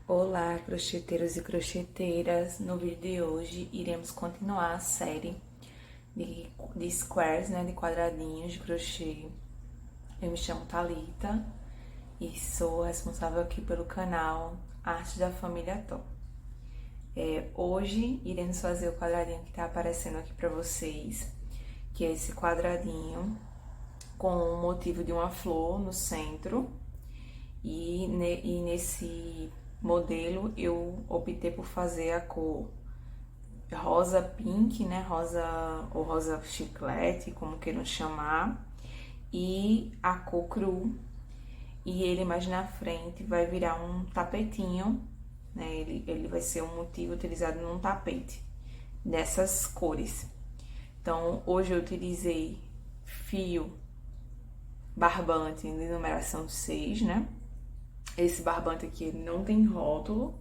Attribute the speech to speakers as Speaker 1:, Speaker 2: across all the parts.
Speaker 1: Olá, crocheteiros e crocheteiras! No vídeo de hoje iremos continuar a série de squares, né, de quadradinhos de crochê. Eu me chamo Thalita e sou responsável aqui pelo canal Arte da Família Tó. Hoje iremos fazer o quadradinho que tá aparecendo aqui pra vocês, que é esse quadradinho com o motivo de uma flor no centro. E nesse modelo eu optei por fazer a cor rosa pink, né, rosa ou rosa chiclete, como queiram chamar, e a cor cru. E ele mais na frente vai virar um tapetinho, né, ele vai ser um motivo utilizado num tapete dessas cores. Então, hoje eu utilizei fio barbante de numeração 6, né? Esse barbante aqui ele não tem rótulo,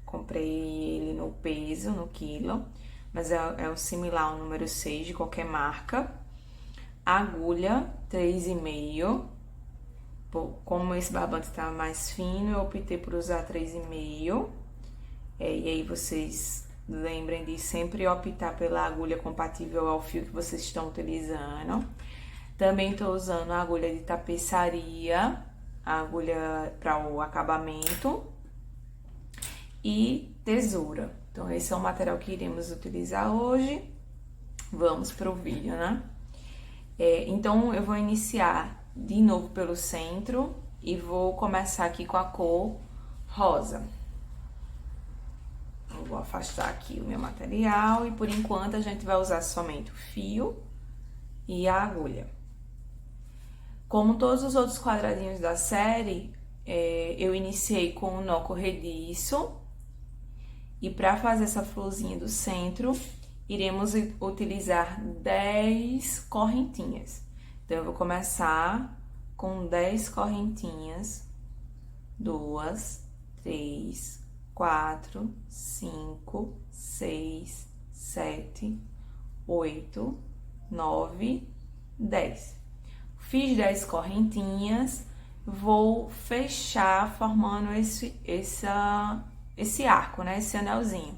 Speaker 1: comprei ele no peso, no quilo, mas é o similar ao número 6 de qualquer marca. Agulha 3,5, como esse barbante tá mais fino, eu optei por usar 3,5. E aí vocês lembrem de sempre optar pela agulha compatível ao fio que vocês estão utilizando. Também tô usando a agulha de tapeçaria, a agulha para o acabamento e tesoura. Então, esse é o material que iremos utilizar hoje. Vamos pro vídeo, né? Então, eu vou iniciar de novo pelo centro e vou começar aqui com a cor rosa. Eu vou afastar aqui o meu material e, por enquanto, a gente vai usar somente o fio e a agulha. Como todos os outros quadradinhos da série, eu iniciei com um nó corrediço. E para fazer essa florzinha do centro, iremos utilizar 10 correntinhas. Então, eu vou começar com 10 correntinhas. 2, 3, 4, 5, 6, 7, 8, 9, 10. Fiz 10 correntinhas, vou fechar formando esse arco, né? Esse anelzinho.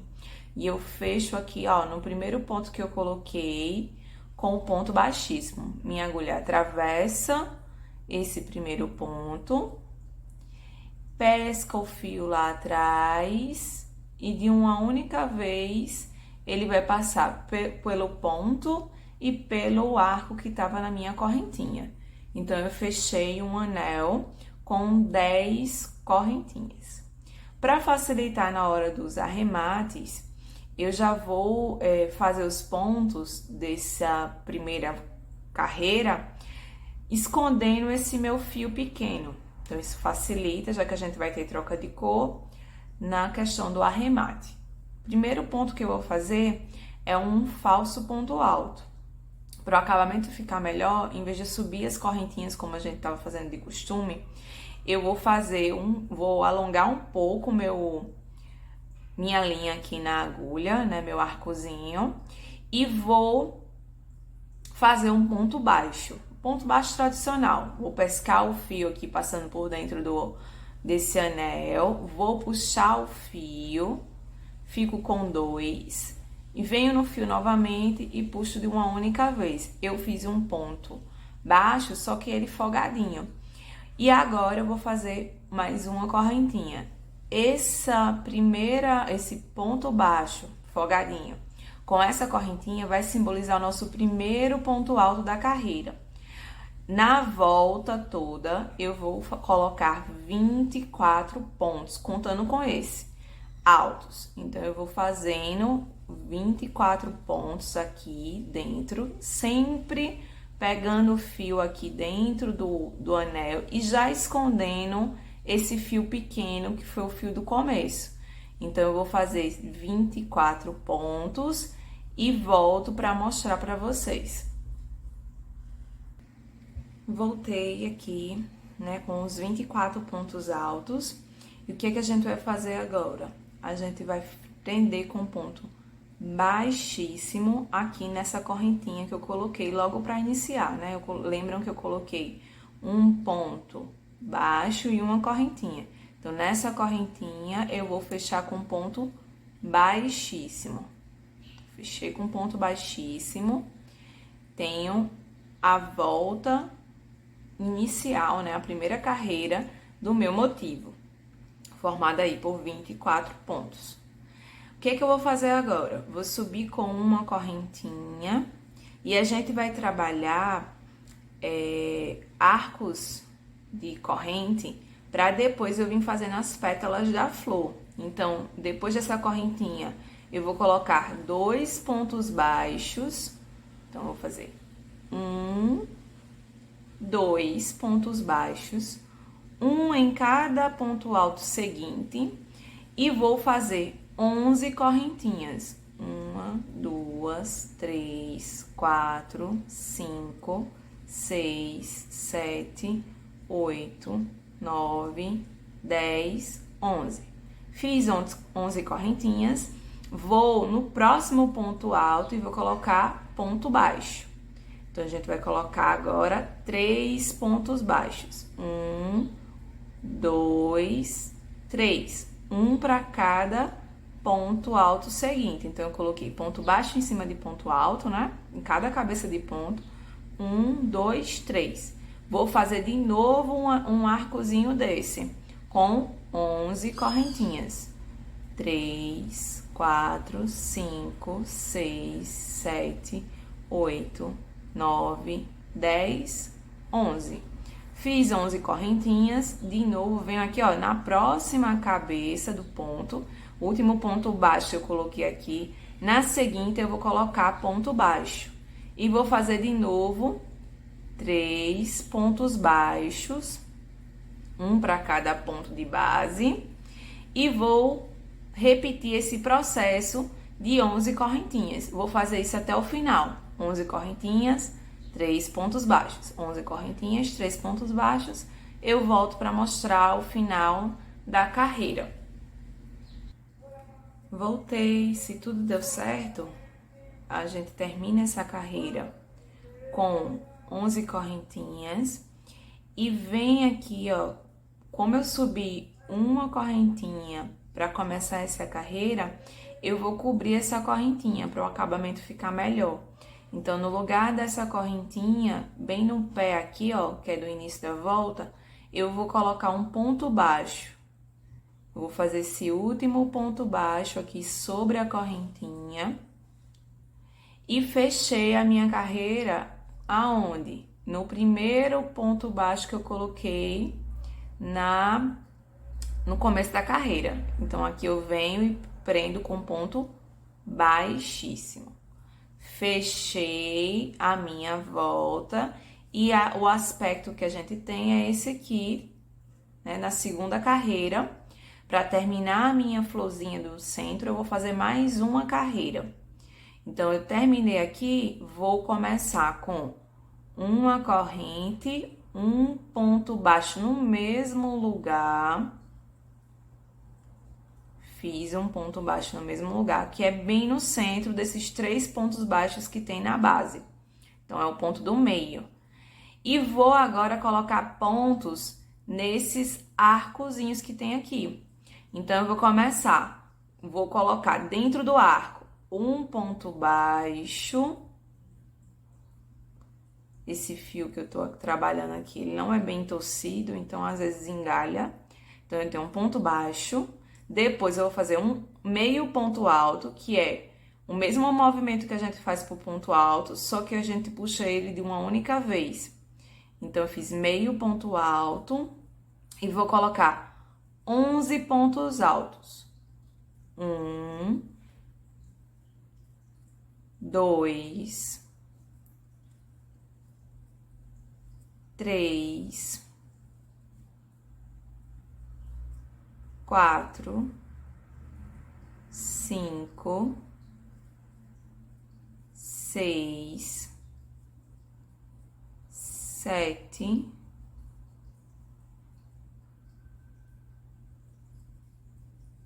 Speaker 1: E eu fecho aqui, ó, no primeiro ponto que eu coloquei com o ponto baixíssimo. Minha agulha atravessa esse primeiro ponto, pesca o fio lá atrás e de uma única vez ele vai passar pelo ponto e pelo arco que tava na minha correntinha. Então, eu fechei um anel com 10 correntinhas. Para facilitar na hora dos arremates, eu já vou fazer os pontos dessa primeira carreira escondendo esse meu fio pequeno. Então, isso facilita, já que a gente vai ter troca de cor na questão do arremate. Primeiro ponto que eu vou fazer é um falso ponto alto. Para o acabamento ficar melhor, em vez de subir as correntinhas como a gente estava fazendo de costume, eu vou vou alongar um pouco minha linha aqui na agulha, né, meu arcozinho, e vou fazer um ponto baixo tradicional. Vou pescar o fio aqui passando por dentro desse anel, vou puxar o fio, fico com 2. E venho no fio novamente e puxo de uma única vez. Eu fiz um ponto baixo, só que ele folgadinho. E agora eu vou fazer mais uma correntinha. Esse ponto baixo, folgadinho, com essa correntinha vai simbolizar o nosso primeiro ponto alto da carreira. Na volta toda, eu vou colocar 24 pontos, contando com esse, altos. Então, eu vou fazendo 24 pontos aqui dentro, sempre pegando o fio aqui dentro do anel e já escondendo esse fio pequeno que foi o fio do começo. Então, eu vou fazer 24 pontos e volto para mostrar para vocês. Voltei aqui, né, com os 24 pontos altos. E o que que a gente vai fazer agora? A gente vai prender com ponto baixíssimo aqui nessa correntinha que eu coloquei logo para iniciar, né? Lembram que eu coloquei um ponto baixo e uma correntinha. Então, nessa correntinha, eu vou fechar com ponto baixíssimo. Fechei com ponto baixíssimo. Tenho a volta inicial, né? A primeira carreira do meu motivo, formada aí por 24 pontos. O que eu vou fazer agora? Vou subir com uma correntinha e a gente vai trabalhar arcos de corrente para depois eu vir fazendo as pétalas da flor. Então, depois dessa correntinha, eu vou colocar 2 pontos baixos. Então, eu vou fazer 2 pontos baixos, um em cada ponto alto seguinte, e vou fazer 11 correntinhas. 1, 2, 3, 4, 5, 6, 7, 8, 9, 10, 11. Fiz 11 correntinhas, vou no próximo ponto alto e vou colocar ponto baixo. Então, a gente vai colocar agora 3 pontos baixos. 1, 2, 3. Um para cada ponto alto seguinte. Então, eu coloquei ponto baixo em cima de ponto alto, né? Em cada cabeça de ponto. 1, 2, 3. Vou fazer de novo um arcozinho desse, com 11 correntinhas. 3, 4, 5, 6, 7, 8, 9, 10, 11. Fiz 11 correntinhas, de novo venho aqui, ó, na próxima cabeça do ponto, o último ponto baixo eu coloquei aqui, na seguinte eu vou colocar ponto baixo. E vou fazer de novo 3 pontos baixos, um para cada ponto de base, e vou repetir esse processo de 11 correntinhas. Vou fazer isso até o final. 11 correntinhas, 3 pontos baixos. 11 correntinhas, 3 pontos baixos. Eu volto para mostrar o final da carreira. Voltei. Se tudo deu certo, a gente termina essa carreira com 11 correntinhas. E vem aqui, ó, como eu subi uma correntinha para começar essa carreira, eu vou cobrir essa correntinha para o acabamento ficar melhor. Então, no lugar dessa correntinha, bem no pé aqui, ó, que é do início da volta, eu vou colocar um ponto baixo. Eu vou fazer esse último ponto baixo aqui sobre a correntinha. E fechei a minha carreira aonde? No primeiro ponto baixo que eu coloquei no começo da carreira. Então, aqui eu venho e prendo com ponto baixíssimo. Fechei a minha volta e o aspecto que a gente tem é esse aqui, né? Na segunda carreira, para terminar a minha florzinha do centro, eu vou fazer mais uma carreira. Então, eu terminei aqui, vou começar com uma corrente, um ponto baixo no mesmo lugar. Fiz um ponto baixo no mesmo lugar, que é bem no centro desses 3 pontos baixos que tem na base. Então, é o ponto do meio. E vou agora colocar pontos nesses arcozinhos que tem aqui. Então, eu vou começar, vou colocar dentro do arco um ponto baixo. Esse fio que eu tô trabalhando aqui, ele não é bem torcido, então às vezes engalha. Então, eu tenho um ponto baixo. Depois, eu vou fazer um meio ponto alto, que é o mesmo movimento que a gente faz pro ponto alto, só que a gente puxa ele de uma única vez. Então, eu fiz meio ponto alto e vou colocar 11 pontos altos. 1, 2, 3, 4, 5, 6, 7,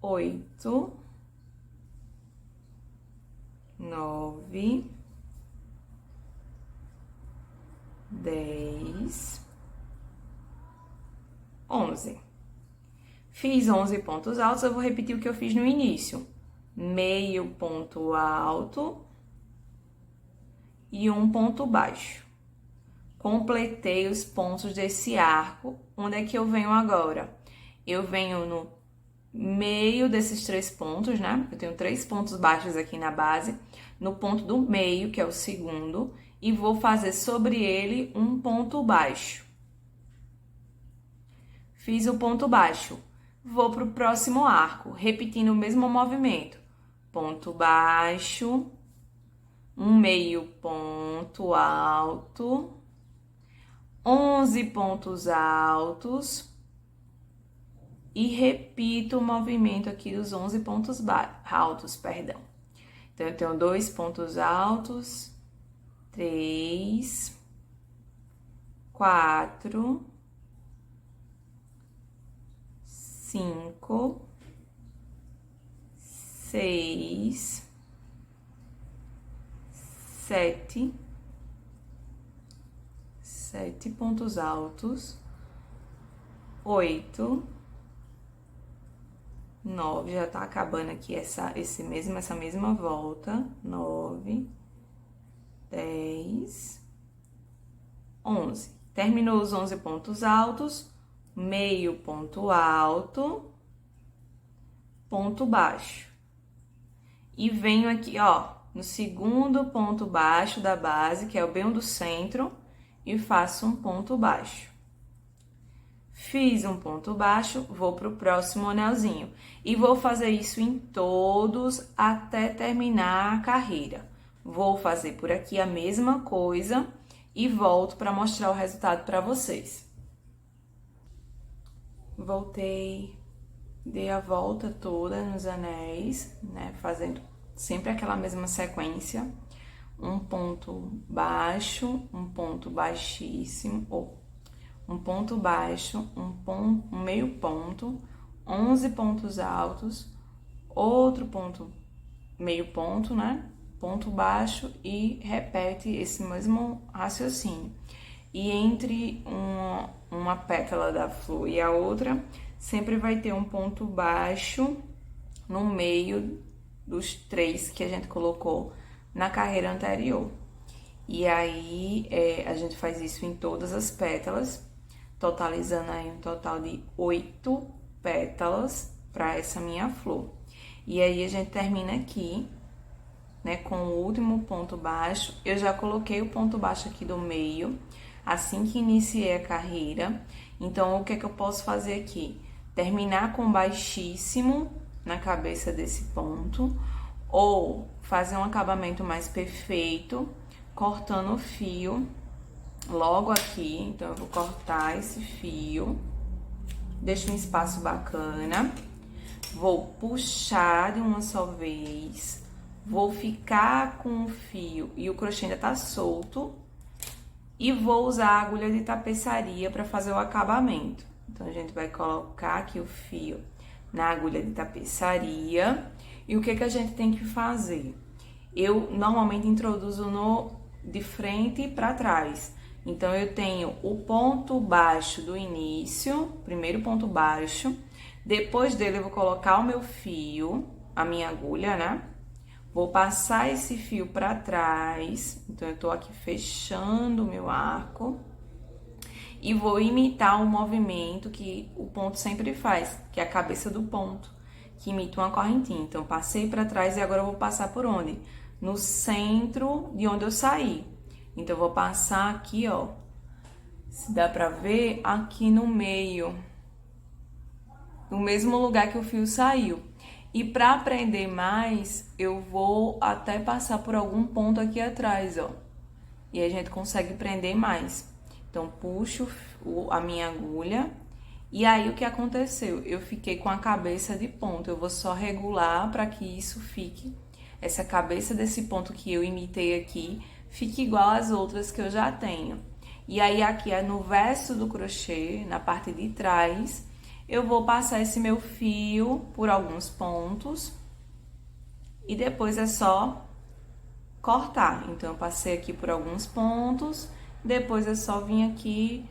Speaker 1: 8, 9, 10, 11. Fiz 11 pontos altos, eu vou repetir o que eu fiz no início. Meio ponto alto e um ponto baixo. Completei os pontos desse arco. Onde é que eu venho agora? Eu venho no meio desses 3 pontos, né? Eu tenho 3 pontos baixos aqui na base, no ponto do meio, que é o segundo, e vou fazer sobre ele um ponto baixo. Fiz o ponto baixo. Vou para o próximo arco, repetindo o mesmo movimento. Ponto baixo, um meio ponto alto, 11 pontos altos e repito o movimento aqui dos 11 pontos altos, perdão. Então, eu tenho 2 pontos altos, 3, 4, 5, 6, 7 pontos altos, 8, 9, já tá acabando aqui essa mesma volta, 9, 10, 11. Terminou os 11 pontos altos, meio ponto alto, ponto baixo. E venho aqui, ó, no segundo ponto baixo da base, que é o bem do centro, e faço um ponto baixo. Fiz um ponto baixo, vou pro próximo anelzinho. E vou fazer isso em todos até terminar a carreira. Vou fazer por aqui a mesma coisa e volto para mostrar o resultado para vocês. Voltei, dei a volta toda nos anéis, né? Fazendo sempre aquela mesma sequência. Um ponto baixo, um ponto baixíssimo, ou um ponto baixo, um meio ponto, 11 pontos altos, outro ponto, meio ponto, né? Ponto baixo e repete esse mesmo raciocínio. E entre uma pétala da flor e a outra, sempre vai ter um ponto baixo no meio dos 3 que a gente colocou na carreira anterior. E aí, a gente faz isso em todas as pétalas, totalizando aí um total de 8 pétalas para essa minha flor. E aí, a gente termina aqui, né, com o último ponto baixo. Eu já coloquei o ponto baixo aqui do meio, assim que iniciei a carreira. Então, o que é que eu posso fazer aqui? Terminar com baixíssimo na cabeça desse ponto, ou fazer um acabamento mais perfeito, cortando o fio logo aqui. Então, eu vou cortar esse fio, deixo um espaço bacana, vou puxar de uma só vez, vou ficar com o fio e o crochê ainda tá solto, e vou usar a agulha de tapeçaria para fazer o acabamento. Então, a gente vai colocar aqui o fio na agulha de tapeçaria. E o que que a gente tem que fazer? Eu normalmente introduzo de frente para trás. Então, eu tenho o ponto baixo do início, primeiro ponto baixo. Depois dele, eu vou colocar o meu fio, a minha agulha, né? Vou passar esse fio para trás. Então, eu tô aqui fechando o meu arco. E vou imitar o movimento que o ponto sempre faz, que é a cabeça do ponto, que imita uma correntinha. Então, passei para trás e agora eu vou passar por onde? No centro de onde eu saí. Então, eu vou passar aqui, ó, se dá pra ver, aqui no meio, no mesmo lugar que o fio saiu. E para aprender mais, eu vou até passar por algum ponto aqui atrás, ó. E a gente consegue prender mais. Então, puxo a minha agulha. E aí, o que aconteceu? Eu fiquei com a cabeça de ponto. Eu vou só regular para que isso fique, essa cabeça desse ponto que eu imitei aqui, fique igual às outras que eu já tenho. E aí, aqui é no verso do crochê, na parte de trás, eu vou passar esse meu fio por alguns pontos. E depois é só cortar. Então, eu passei aqui por alguns pontos, depois é só vir aqui,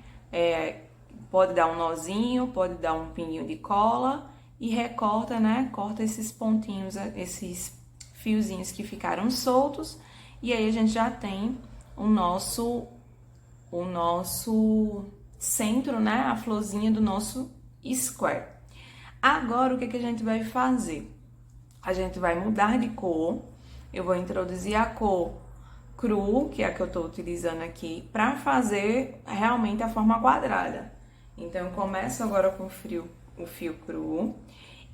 Speaker 1: pode dar um nozinho, pode dar um pinguinho de cola e recorta, né? Corta esses pontinhos, esses fiozinhos que ficaram soltos. E aí a gente já tem o nosso centro, né? A florzinha do nosso square. Agora, o que a gente vai fazer? A gente vai mudar de cor. Eu vou introduzir a cor cru, que é a que eu tô utilizando aqui, para fazer realmente a forma quadrada. Então, eu começo agora com o fio cru.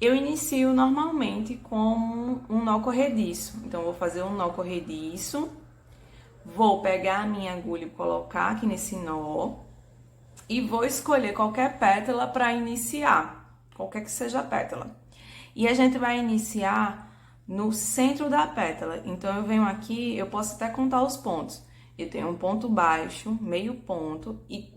Speaker 1: Eu inicio normalmente com um nó corrediço. Então, eu vou fazer um nó corrediço. Vou pegar a minha agulha e colocar aqui nesse nó. E vou escolher qualquer pétala para iniciar. Qualquer que seja a pétala. E a gente vai iniciar no centro da pétala. Então, eu venho aqui, eu posso até contar os pontos. Eu tenho um ponto baixo, meio ponto, e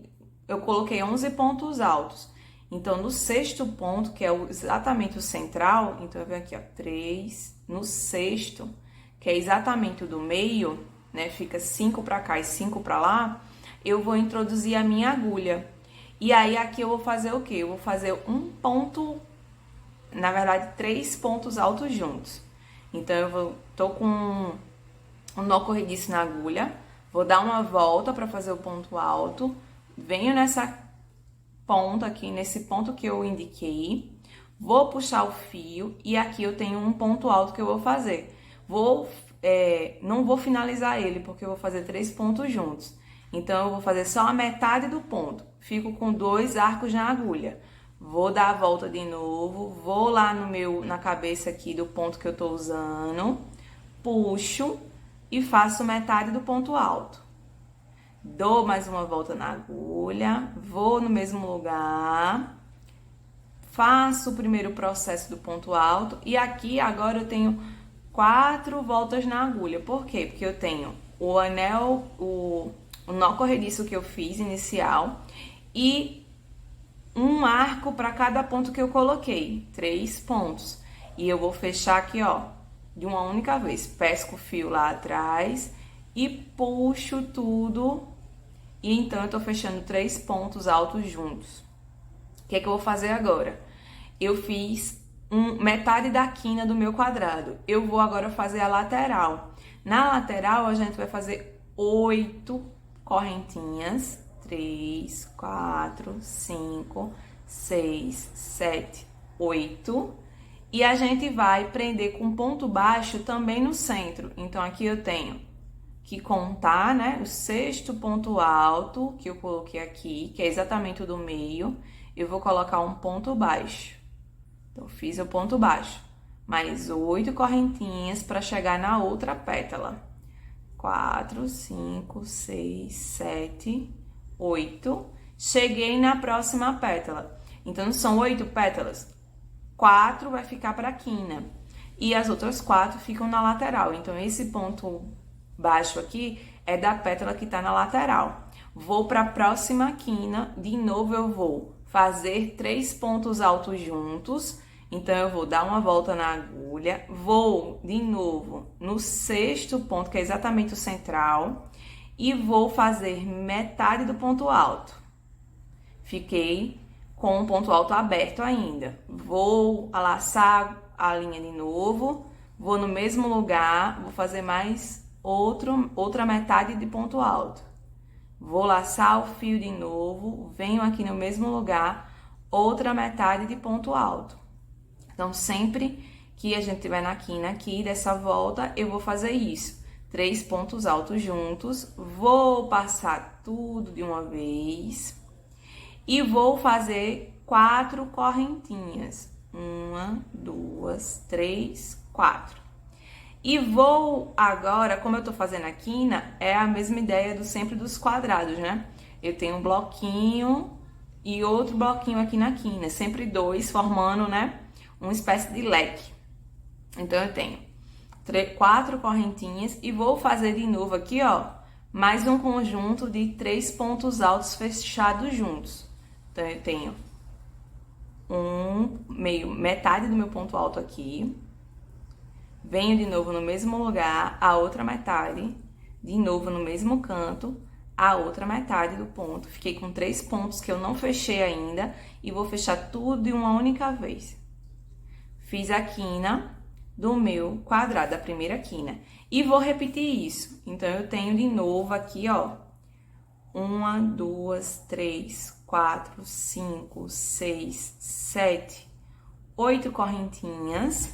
Speaker 1: eu coloquei 11 pontos altos. Então, no sexto ponto, que é exatamente o central, então eu venho aqui, ó, 3. No sexto, que é exatamente o do meio, né, fica 5 pra cá e 5 pra lá, eu vou introduzir a minha agulha. E aí, aqui eu vou fazer o quê? Eu vou fazer um ponto, na verdade, 3 pontos altos juntos. Então, tô com um nó corrediço na agulha, vou dar uma volta para fazer o ponto alto, venho nessa ponta aqui, nesse ponto que eu indiquei, vou puxar o fio e aqui eu tenho um ponto alto que eu vou fazer. Não vou finalizar ele, porque eu vou fazer 3 pontos juntos. Então, eu vou fazer só a metade do ponto, fico com 2 arcos na agulha. Vou dar a volta de novo, vou lá na cabeça aqui do ponto que eu tô usando, puxo e faço metade do ponto alto. Dou mais uma volta na agulha, vou no mesmo lugar, faço o primeiro processo do ponto alto e aqui agora eu tenho 4 voltas na agulha. Por quê? Porque eu tenho o anel, o nó corrediço que eu fiz inicial e um arco para cada ponto que eu coloquei, 3 pontos. E eu vou fechar aqui, ó, de uma única vez. Pesco o fio lá atrás e puxo tudo. E então, eu tô fechando 3 pontos altos juntos. O que é que eu vou fazer agora? Eu fiz metade da quina do meu quadrado. Eu vou agora fazer a lateral. Na lateral, a gente vai fazer 8 correntinhas. 3, 4, 5, 6, 7, 8. E a gente vai prender com ponto baixo também no centro. Então, aqui eu tenho que contar, né, o sexto ponto alto que eu coloquei aqui, que é exatamente o do meio. Eu vou colocar um ponto baixo. Então, fiz o ponto baixo. Mais 8 correntinhas para chegar na outra pétala. 4, 5, 6, 7... 8, cheguei na próxima pétala. Então, são 8 pétalas. 4 vai ficar para a quina. E as outras 4 ficam na lateral. Então, esse ponto baixo aqui é da pétala que tá na lateral. Vou para a próxima quina. De novo, eu vou fazer 3 pontos altos juntos. Então, eu vou dar uma volta na agulha. Vou, de novo, no sexto ponto, que é exatamente o central. E vou fazer metade do ponto alto. Fiquei com o ponto alto aberto ainda. Vou laçar a linha de novo. Vou no mesmo lugar. Vou fazer mais outra metade de ponto alto. Vou laçar o fio de novo. Venho aqui no mesmo lugar. Outra metade de ponto alto. Então, sempre que a gente tiver na quina aqui dessa volta, eu vou fazer isso. 3 pontos altos juntos, vou passar tudo de uma vez e vou fazer 4 correntinhas. 1, 2, 3, 4. E vou agora, como eu tô fazendo a quina, é a mesma ideia do sempre dos quadrados, né? Eu tenho um bloquinho e outro bloquinho aqui na quina, sempre 2, formando, né, uma espécie de leque. Então, eu tenho 4 correntinhas e vou fazer de novo aqui, ó, mais um conjunto de 3 pontos altos fechados juntos. Então, eu tenho metade do meu ponto alto aqui, venho de novo no mesmo lugar, a outra metade, de novo no mesmo canto, a outra metade do ponto. Fiquei com 3 pontos que eu não fechei ainda e vou fechar tudo de uma única vez. Fiz a quina do meu quadrado, a primeira quina. E vou repetir isso. Então, eu tenho de novo aqui, ó, 1, 2, 3, 4, 5, 6, 7, 8 correntinhas.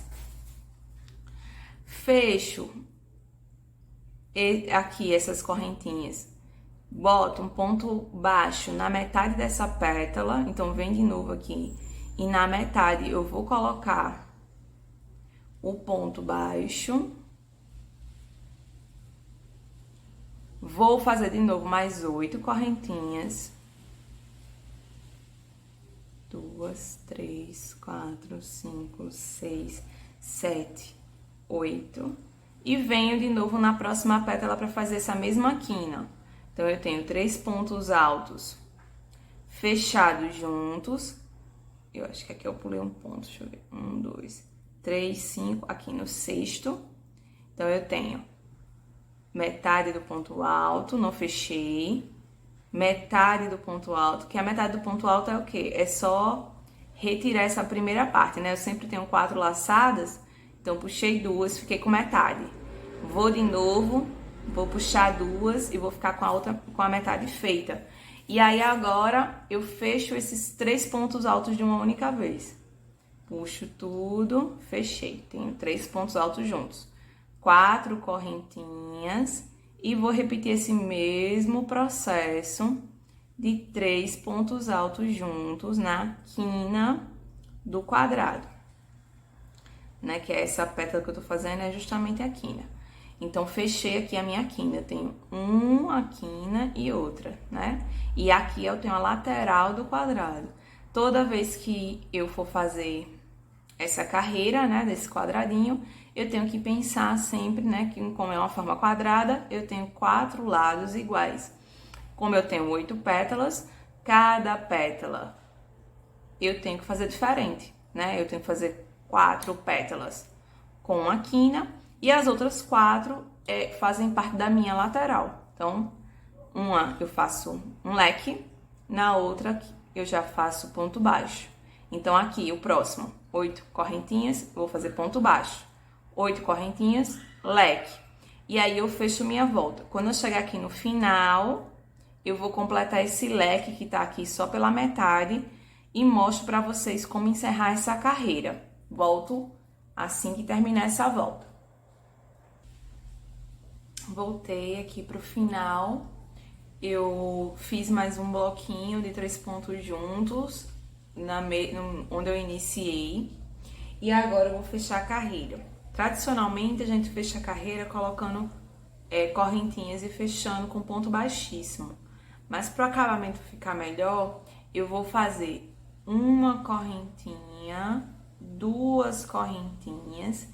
Speaker 1: Fecho aqui essas correntinhas. Boto um ponto baixo na metade dessa pétala. Então, vem de novo aqui. E na metade eu vou colocar o ponto baixo. Vou fazer de novo mais 8 correntinhas. 2, 3, 4, 5, 6, 7, 8. E venho de novo na próxima pétala para fazer essa mesma quina. Então, eu tenho 3 pontos altos fechados juntos. Eu acho que aqui eu pulei um ponto, deixa eu ver. 1, 2, 3, 5, aqui no sexto. Então, eu tenho metade do ponto alto, não fechei. Metade do ponto alto, que a metade do ponto alto é o quê? É só retirar essa primeira parte, né? Eu sempre tenho 4 laçadas, então puxei 2, fiquei com metade. Vou de novo, vou puxar 2 e vou ficar com a outra, com a metade feita. E aí agora eu fecho esses 3 pontos altos de uma única vez. Puxo tudo, fechei. Tenho 3 pontos altos juntos. 4 correntinhas e vou repetir esse mesmo processo de 3 pontos altos juntos na quina do quadrado, né? Que é essa pétala que eu tô fazendo, é justamente a quina. Então, fechei aqui a minha quina. Eu tenho uma quina e outra, né? E aqui eu tenho a lateral do quadrado. Toda vez que eu for fazer essa carreira, né, desse quadradinho, eu tenho que pensar sempre, né, que como é uma forma quadrada, eu tenho 4 lados iguais. Como eu tenho 8 pétalas, cada pétala eu tenho que fazer diferente, né? Eu tenho que fazer 4 pétalas com a quina e as outras 4 fazem parte da minha lateral. Então, uma eu faço um leque, na outra eu já faço ponto baixo. Então, aqui, o próximo, 8 correntinhas, vou fazer ponto baixo. 8 correntinhas, leque. E aí, eu fecho minha volta. Quando eu chegar aqui no final, eu vou completar esse leque que tá aqui só pela metade e mostro pra vocês como encerrar essa carreira. Volto assim que terminar essa volta. Voltei aqui pro final. Eu fiz mais um bloquinho de 3 pontos juntos, onde eu iniciei. E agora eu vou fechar a carreira. Tradicionalmente, a gente fecha a carreira colocando correntinhas e fechando com ponto baixíssimo. Mas para o acabamento ficar melhor, eu vou fazer uma correntinha, 2 correntinhas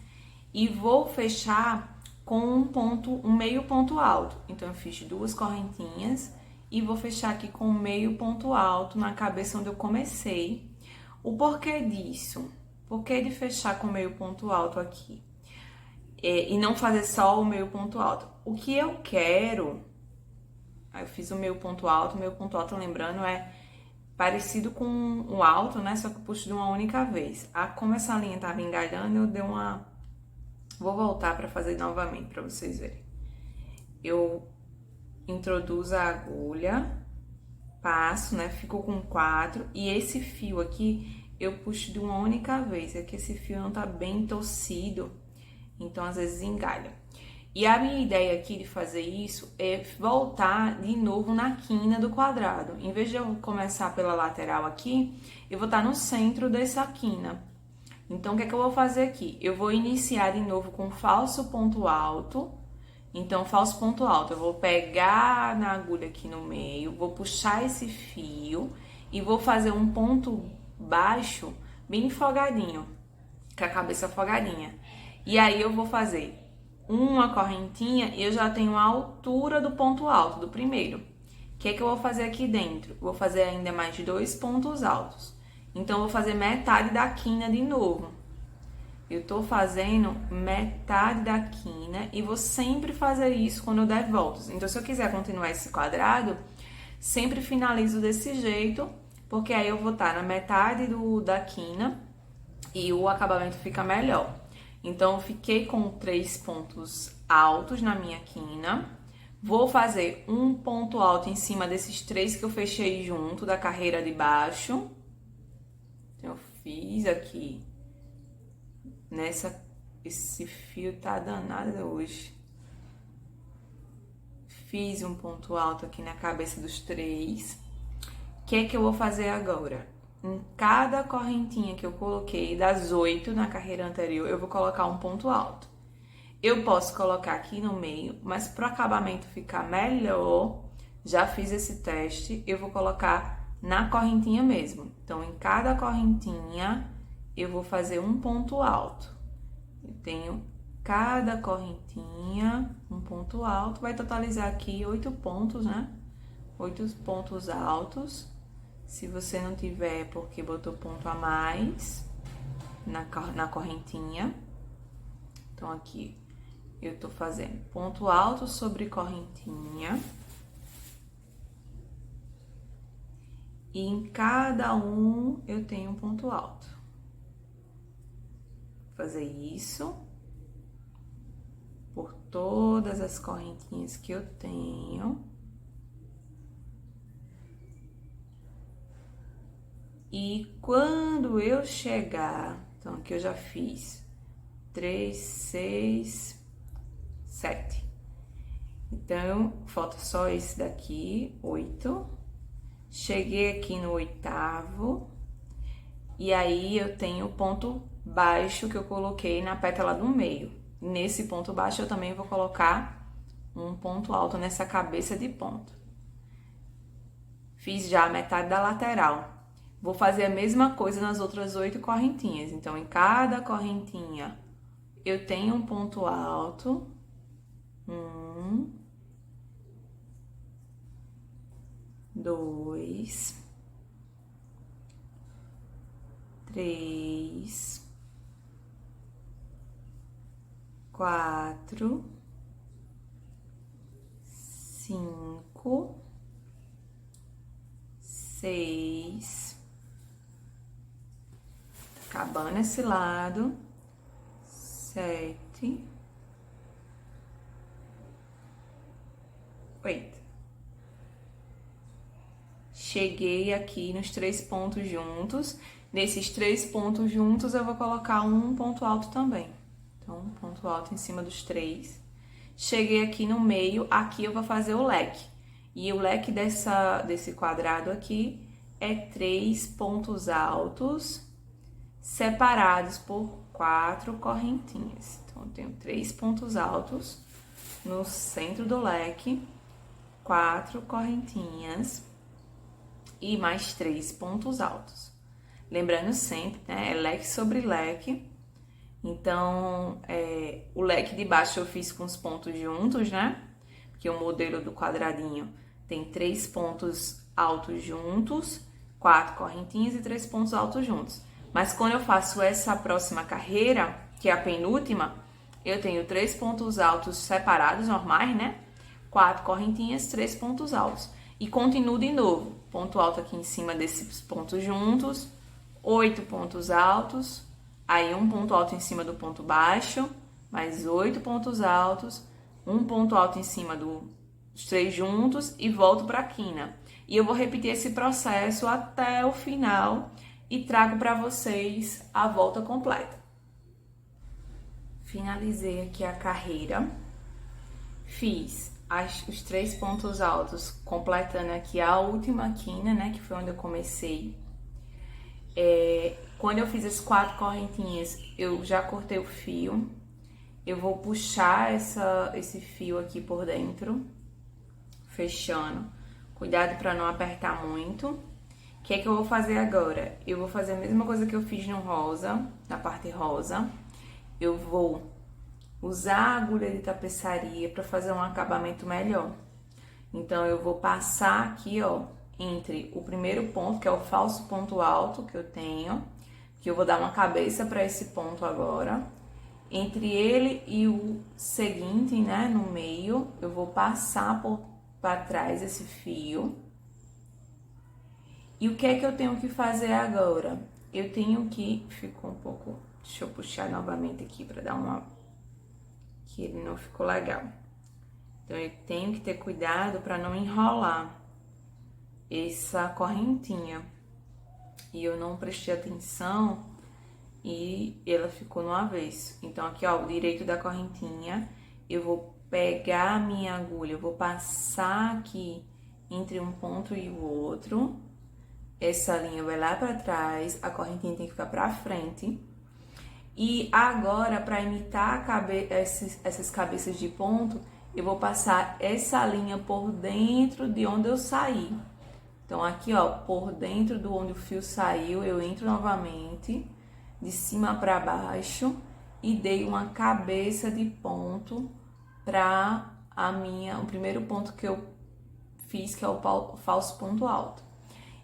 Speaker 1: e vou fechar com um meio ponto alto. Então, eu fiz 2 correntinhas e vou fechar aqui com meio ponto alto na cabeça onde eu comecei. O porquê disso? Por que de fechar com meio ponto alto aqui? E não fazer só o meio ponto alto. O que eu quero... Eu fiz o meio ponto alto, lembrando, é parecido com o alto, né? Só que eu puxo de uma única vez. Como essa linha tava engalhando, eu dei uma... Vou voltar para fazer novamente, para vocês verem. Eu introduzo a agulha, passo, né? Fico com 4. E esse fio aqui, eu puxo de uma única vez. É que esse fio não tá bem torcido, então às vezes engalha. E a minha ideia aqui de fazer isso é voltar de novo na quina do quadrado. Em vez de eu começar pela lateral aqui, eu vou estar no centro dessa quina. Então, o que é que eu vou fazer aqui? Eu vou iniciar de novo com falso ponto alto. Então, falso ponto alto, eu vou pegar na agulha aqui no meio, vou puxar esse fio e vou fazer um ponto baixo bem folgadinho, com a cabeça folgadinha. E aí, eu vou fazer uma correntinha e eu já tenho a altura do ponto alto, do primeiro. O que é que eu vou fazer aqui dentro? Vou fazer ainda mais 2 pontos altos. Então, eu vou fazer metade da quina de novo. eu tô fazendo metade da quina e vou sempre fazer isso quando eu der voltas. Então, se eu quiser continuar esse quadrado, sempre finalizo desse jeito, porque aí eu vou estar na metade da quina e o acabamento fica melhor. Então, eu fiquei com 3 pontos altos na minha quina. Vou fazer um ponto alto em cima desses 3 que eu fechei junto da carreira de baixo. Então, eu fiz aqui esse fio tá danado hoje. Fiz um ponto alto aqui na cabeça dos 3. O que é que eu vou fazer agora? Em cada correntinha que eu coloquei, das 8 na carreira anterior, eu vou colocar um ponto alto. Eu posso colocar aqui no meio, mas para o acabamento ficar melhor, já fiz esse teste, eu vou colocar na correntinha mesmo. Então, em cada correntinha, eu vou fazer um ponto alto. Eu tenho cada correntinha, um ponto alto, vai totalizar aqui 8 pontos, né? 8 pontos altos. Se você não tiver, porque botou ponto a mais na correntinha. Então, aqui eu tô fazendo ponto alto sobre correntinha. E em cada um eu tenho um ponto alto. Vou fazer isso por todas as correntinhas que eu tenho. E quando eu chegar, então aqui eu já fiz 3, 6, 7. Então, falta só esse daqui, 8. Cheguei aqui no 8º. E aí, eu tenho o ponto baixo que eu coloquei na pétala do meio. Nesse ponto baixo, eu também vou colocar um ponto alto nessa cabeça de ponto. Fiz já a metade da lateral. Vou fazer a mesma coisa nas outras 8 correntinhas. Então, em cada correntinha, eu tenho um ponto alto. 1, 2, 3, 4, 5, 6. Acabando esse lado, 7, 8. Cheguei aqui nos 3 pontos juntos. Nesses 3 pontos juntos, eu vou colocar um ponto alto também. Então, um ponto alto em cima dos 3. Cheguei aqui no meio, aqui eu vou fazer o leque. E o leque desse quadrado aqui é 3 pontos altos separados por 4 correntinhas. Então, eu tenho 3 pontos altos no centro do leque, 4 correntinhas e mais 3 pontos altos. Lembrando sempre, né, é leque sobre leque. Então, o leque de baixo eu fiz com os pontos juntos, né? Porque o modelo do quadradinho tem 3 pontos altos juntos, 4 correntinhas e 3 pontos altos juntos. Mas quando eu faço essa próxima carreira, que é a penúltima, eu tenho 3 pontos altos separados, normais, né? 4 correntinhas, 3 pontos altos. E continuo de novo. Ponto alto aqui em cima desses pontos juntos, 8 pontos altos, aí um ponto alto em cima do ponto baixo, mais 8 pontos altos, um ponto alto em cima dos 3 juntos e volto para a quina. E eu vou repetir esse processo até o final e trago para vocês a volta completa. Finalizei aqui a carreira, fiz os 3 pontos altos, completando aqui a última quina, né, que foi onde eu comecei. Quando eu fiz as 4 correntinhas, eu já cortei o fio. Eu vou puxar esse fio aqui por dentro, fechando. Cuidado para não apertar muito. O que é que eu vou fazer agora? Eu vou fazer a mesma coisa que eu fiz no rosa, na parte rosa. Eu vou usar a agulha de tapeçaria para fazer um acabamento melhor. Então, eu vou passar aqui, ó, entre o primeiro ponto, que é o falso ponto alto que eu tenho, que eu vou dar uma cabeça para esse ponto agora. Entre ele e o seguinte, né, no meio, eu vou passar para trás esse fio. E o que é que eu tenho que fazer agora? Eu tenho que... Ficou um pouco... Deixa eu puxar novamente aqui para dar uma... Que ele não ficou legal. Então, eu tenho que ter cuidado para não enrolar essa correntinha. E eu não prestei atenção e ela ficou no avesso. Então, aqui, ó, o direito da correntinha, eu vou pegar a minha agulha, eu vou passar aqui entre um ponto e o outro. Essa linha vai lá pra trás, a correntinha tem que ficar pra frente. E agora, pra imitar essas cabeças de ponto, eu vou passar essa linha por dentro de onde eu saí. Então, aqui, ó, por dentro do onde o fio saiu, eu entro novamente, de cima para baixo, e dei uma cabeça de ponto para o primeiro ponto que eu fiz, que é o falso ponto alto.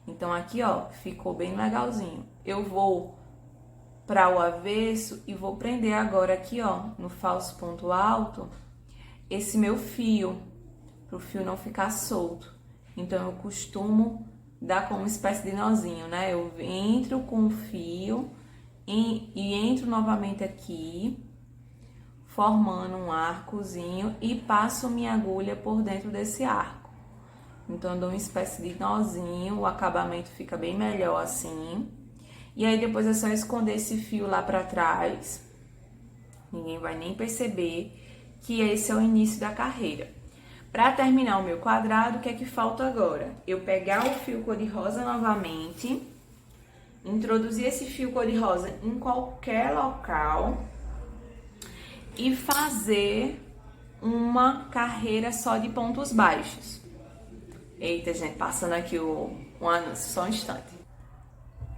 Speaker 1: Então, aqui, ó, ficou bem legalzinho. Eu vou para o avesso e vou prender agora aqui, ó, no falso ponto alto, esse meu fio, para o fio não ficar solto. Então, eu costumo dar como uma espécie de nozinho, né? Eu entro com o fio e entro novamente aqui, formando um arcozinho e passo minha agulha por dentro desse arco. Então, eu dou uma espécie de nozinho, o acabamento fica bem melhor assim. E aí, depois é só esconder esse fio lá pra trás. Ninguém vai nem perceber que esse é o início da carreira. Para terminar o meu quadrado, o que é que falta agora? Eu pegar o fio cor-de-rosa novamente, introduzir esse fio cor-de-rosa em qualquer local e fazer uma carreira só de pontos baixos. Eita, gente, passando aqui um anúncio, só um instante.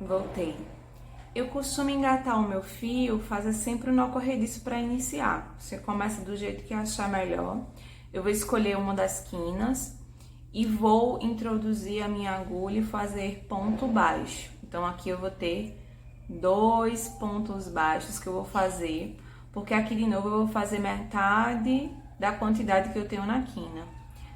Speaker 1: Voltei. Eu costumo engatar o meu fio, fazer sempre um nó corrediço para iniciar. Você começa do jeito que achar melhor. Eu vou escolher uma das quinas e vou introduzir a minha agulha e fazer ponto baixo. Então, aqui eu vou ter 2 pontos baixos que eu vou fazer, porque aqui de novo eu vou fazer metade da quantidade que eu tenho na quina.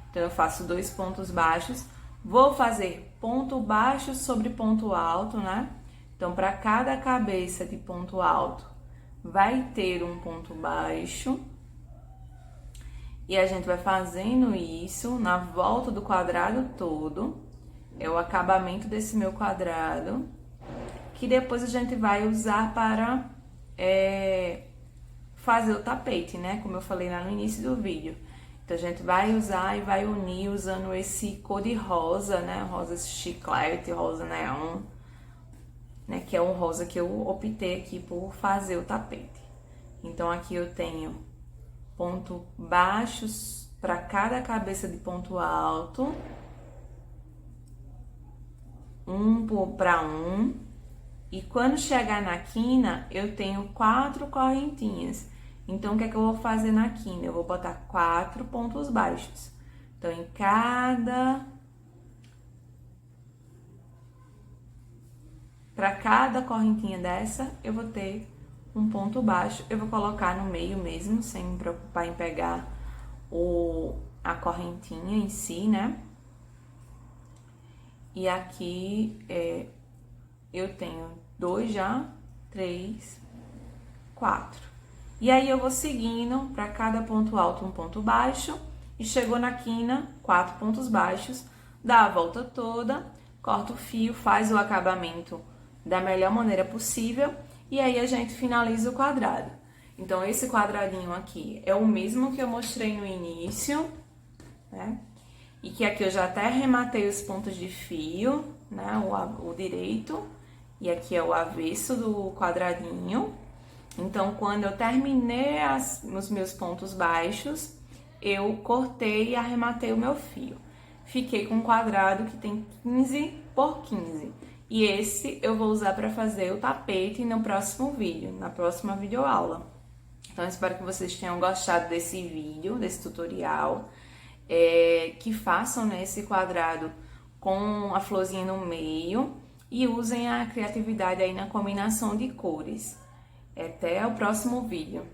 Speaker 1: Então, eu faço 2 pontos baixos, vou fazer ponto baixo sobre ponto alto, né? Então, para cada cabeça de ponto alto, vai ter um ponto baixo. E a gente vai fazendo isso na volta do quadrado todo. É o acabamento desse meu quadrado, que depois a gente vai usar para fazer o tapete, né? Como eu falei lá no início do vídeo. Então, a gente vai usar e vai unir usando esse cor de rosa, né? Rosa chiclete, rosa neon, né? Que é um rosa que eu optei aqui por fazer o tapete. Então, aqui eu tenho ponto baixos para cada cabeça de ponto alto, um para um, e quando chegar na quina, eu tenho 4 correntinhas. Então, o que é que eu vou fazer na quina? Eu vou botar 4 pontos baixos. Então, para cada correntinha dessa, eu vou ter um ponto baixo. Eu vou colocar no meio mesmo, sem me preocupar em pegar a correntinha em si, né? E aqui eu tenho 2 já, 3, 4. E aí, eu vou seguindo para cada ponto alto um ponto baixo. E chegou na quina, 4 pontos baixos, dá a volta toda, corta o fio, faz o acabamento da melhor maneira possível. E aí, a gente finaliza o quadrado. Então, esse quadradinho aqui é o mesmo que eu mostrei no início, né? E que aqui eu já até arrematei os pontos de fio, né? O direito. E aqui é o avesso do quadradinho. Então, quando eu terminei os meus pontos baixos, eu cortei e arrematei o meu fio. Fiquei com um quadrado que tem 15 por 15. E esse eu vou usar para fazer o tapete no próximo vídeo, na próxima videoaula. Então, espero que vocês tenham gostado desse vídeo, desse tutorial. Que façam, né, esse quadrado com a florzinha no meio. e usem a criatividade aí na combinação de cores. Até o próximo vídeo.